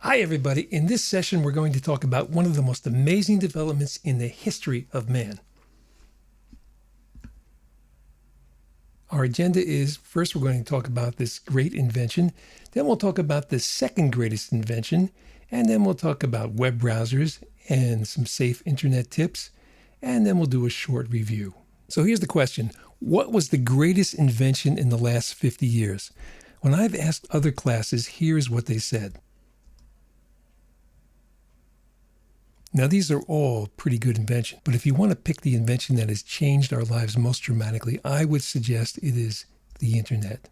Hi, everybody. In this session, we're going to talk about one of the most amazing developments in the history of man. Our agenda is first, we're going to talk about this great invention. Then we'll talk about the second greatest invention. And then we'll talk about web browsers and some safe internet tips. And then we'll do a short review. So here's the question. What was the greatest invention in the last 50 years? When I've asked other classes, here's what they said. Now, these are all pretty good inventions, but if you want to pick the invention that has changed our lives most dramatically, I would suggest it is the internet.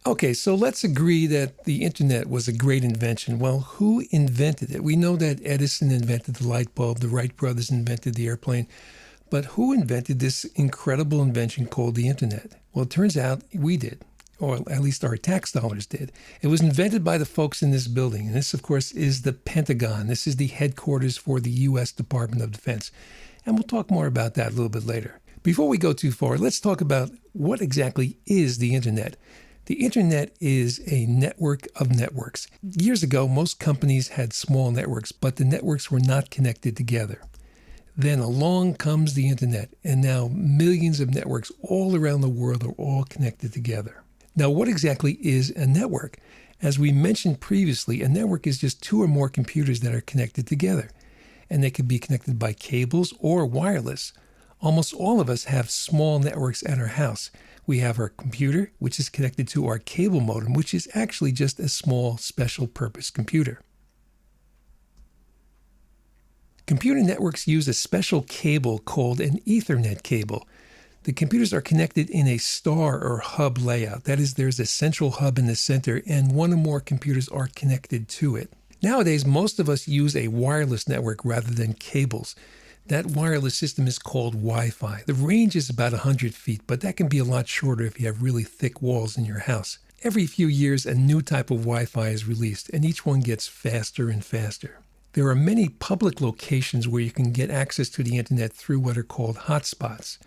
Okay, so let's agree that the internet was a great invention. Well, who invented it? We know that Edison invented the light bulb, the Wright brothers invented the airplane, but who invented this incredible invention called the internet? Well, it turns out we did. Or at least our tax dollars did. It was invented by the folks in this building. And this, of course, is the Pentagon. This is the headquarters for the U.S. Department of Defense. And we'll talk more about that a little bit later. Before we go too far, let's talk about what exactly is the internet. The internet is a network of networks. Years ago, most companies had small networks, but the networks were not connected together. Then along comes the internet, and now millions of networks all around the world are all connected together. Now, what exactly is a network? As we mentioned previously, a network is just two or more computers that are connected together, and they can be connected by cables or wireless. Almost all of us have small networks at our house. We have our computer, which is connected to our cable modem, which is actually just a small special purpose computer. Computer networks use a special cable called an Ethernet cable. The computers are connected in a star or hub layout. That is, there's a central hub in the center, and one or more computers are connected to it. Nowadays, most of us use a wireless network rather than cables. That wireless system is called Wi-Fi. The range is about 100 feet, but that can be a lot shorter if you have really thick walls in your house. Every few years, a new type of Wi-Fi is released, and each one gets faster and faster. There are many public locations where you can get access to the internet through what are called hotspots.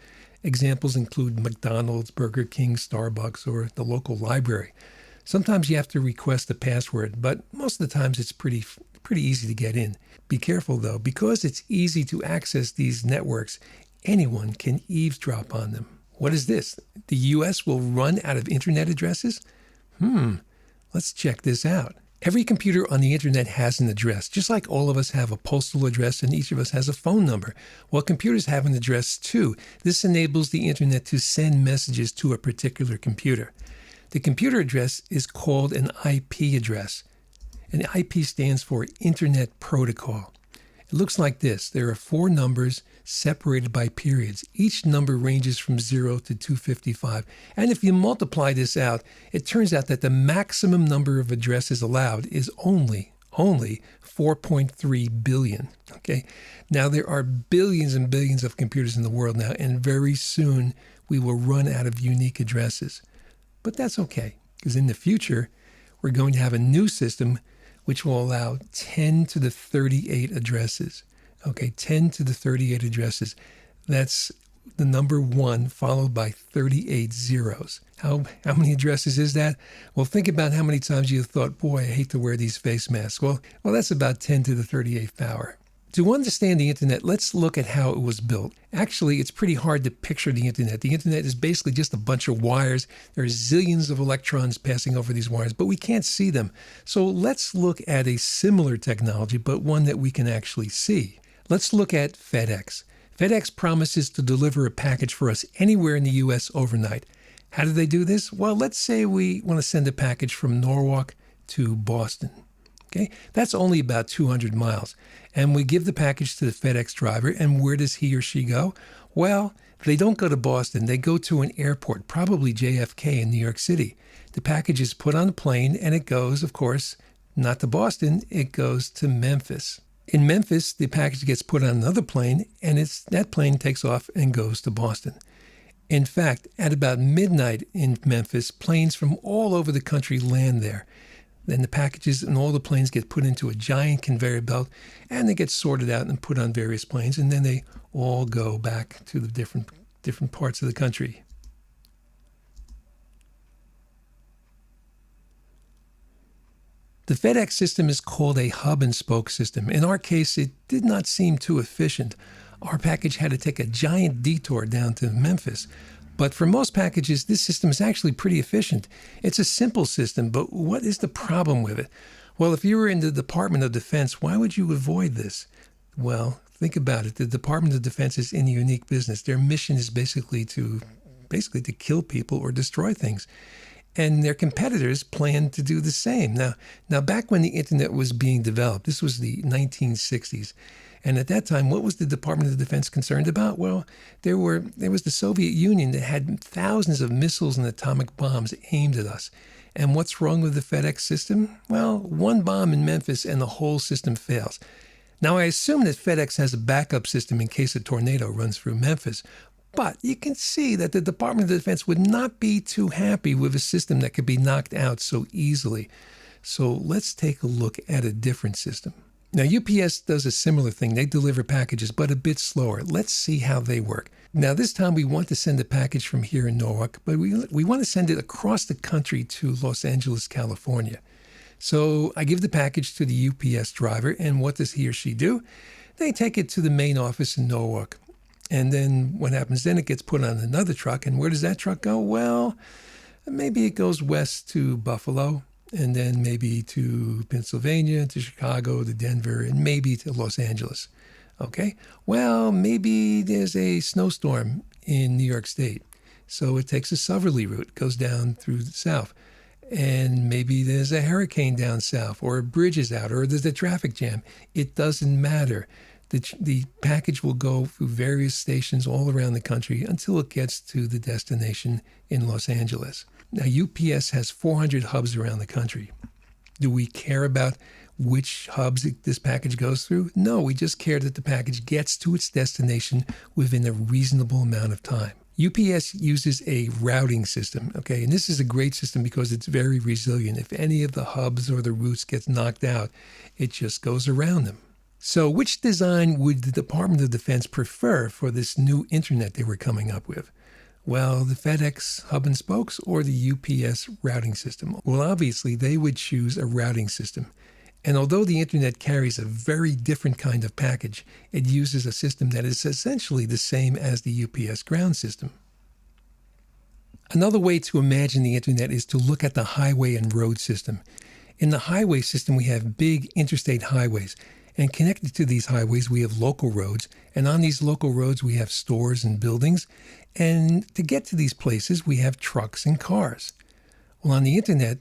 Examples include McDonald's, Burger King, Starbucks, or the local library. Sometimes you have to request a password, but most of the times it's pretty easy to get in. Be careful though, because it's easy to access these networks, anyone can eavesdrop on them. What is this? The US will run out of internet addresses? Let's check this out. Every computer on the internet has an address, just like all of us have a postal address and each of us has a phone number. Well, computers have an address too. This enables the internet to send messages to a particular computer. The computer address is called an IP address. An IP stands for Internet Protocol. It looks like this. There are 4 numbers separated by periods. Each number ranges from 0 to 255. And if you multiply this out, it turns out that the maximum number of addresses allowed is only 4.3 billion. Okay. Now, there are billions and billions of computers in the world now, and very soon we will run out of unique addresses. But that's okay, because in the future, we're going to have a new system which will allow 10 to the 38 addresses. Okay, 10 to the 38 addresses. That's the number 1 followed by 38 zeros. How many addresses is that? Well, think about how many times you've thought, boy, I hate to wear these face masks. Well, that's about 10 to the 38th power. To understand the internet, let's look at how it was built. Actually, it's pretty hard to picture the internet. The internet is basically just a bunch of wires. There are zillions of electrons passing over these wires, but we can't see them. So let's look at a similar technology, but one that we can actually see. Let's look at FedEx. FedEx promises to deliver a package for us anywhere in the U.S. overnight. How do they do this? Well, let's say we want to send a package from Norwalk to Boston. Okay, that's only about 200 miles. And we give the package to the FedEx driver, and where does he or she go? Well, they don't go to Boston. They go to an airport, probably JFK in New York City. The package is put on a plane, and it goes, of course, not to Boston. It goes to Memphis. In Memphis, the package gets put on another plane, and that plane takes off and goes to Boston. In fact, at about midnight in Memphis, planes from all over the country land there. Then the packages and all the planes get put into a giant conveyor belt, and they get sorted out and put on various planes, and then they all go back to the different parts of the country. The FedEx system is called a hub and spoke system. In our case, it did not seem too efficient. Our package had to take a giant detour down to Memphis. But for most packages, this system is actually pretty efficient. It's a simple system, but what is the problem with it? Well, if you were in the Department of Defense, why would you avoid this? Well, think about it. The Department of Defense is in a unique business. Their mission is basically to kill people or destroy things. And their competitors plan to do the same. Now, back when the internet was being developed, this was the 1960s. And at that time, what was the Department of Defense concerned about? Well, there was the Soviet Union that had thousands of missiles and atomic bombs aimed at us. And what's wrong with the FedEx system? Well, one bomb in Memphis and the whole system fails. Now, I assume that FedEx has a backup system in case a tornado runs through Memphis. But you can see that the Department of Defense would not be too happy with a system that could be knocked out so easily. So let's take a look at a different system. Now, UPS does a similar thing. They deliver packages, but a bit slower. Let's see how they work. Now, this time we want to send a package from here in Norwalk, but we want to send it across the country to Los Angeles, California. So I give the package to the UPS driver, and what does he or she do? They take it to the main office in Norwalk. And then what happens then? It gets put on another truck. And where does that truck go? Well, maybe it goes west to Buffalo, and then maybe to Pennsylvania, to Chicago, to Denver, and maybe to Los Angeles. Okay? Well, maybe there's a snowstorm in New York State. So it takes a southerly route, goes down through the south. And maybe there's a hurricane down south, or a bridge is out, or there's a traffic jam. It doesn't matter. The package will go through various stations all around the country until it gets to the destination in Los Angeles. Now, UPS has 400 hubs around the country. Do we care about which hubs this package goes through? No, we just care that the package gets to its destination within a reasonable amount of time. UPS uses a routing system, okay? And this is a great system because it's very resilient. If any of the hubs or the routes gets knocked out, it just goes around them. So which design would the Department of Defense prefer for this new internet they were coming up with? Well, the FedEx hub and spokes or the UPS routing system? Well, obviously, they would choose a routing system. And although the internet carries a very different kind of package, it uses a system that is essentially the same as the UPS ground system. Another way to imagine the internet is to look at the highway and road system. In the highway system, we have big interstate highways. And connected to these highways, we have local roads. And on these local roads, we have stores and buildings. And to get to these places, we have trucks and cars. Well, on the internet,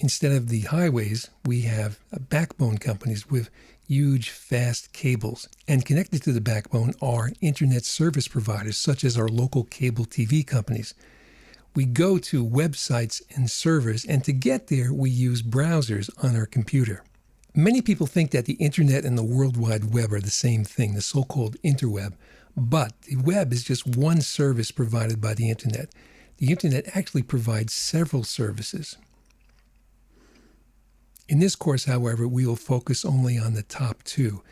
instead of the highways, we have backbone companies with huge, fast cables. And connected to the backbone are internet service providers, such as our local cable TV companies. We go to websites and servers, and to get there, we use browsers on our computer. Many people think that the internet and the World Wide Web are the same thing, the so-called interweb. But the web is just one service provided by the internet. The internet actually provides several services. In this course, however, we will focus only on the top two,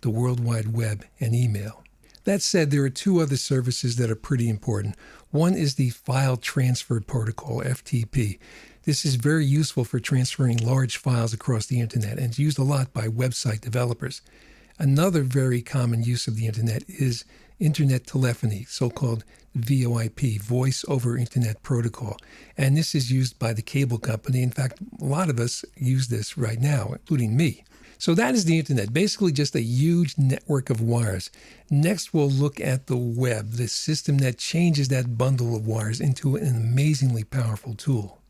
the World Wide Web and email. That said, there are two other services that are pretty important. One is the File Transfer Protocol, FTP. This is very useful for transferring large files across the internet, and it's used a lot by website developers. Another very common use of the internet is internet telephony, so-called VoIP, Voice over Internet Protocol. And this is used by the cable company. In fact, a lot of us use this right now, including me. So that is the internet, basically just a huge network of wires. Next, we'll look at the web, the system that changes that bundle of wires into an amazingly powerful tool.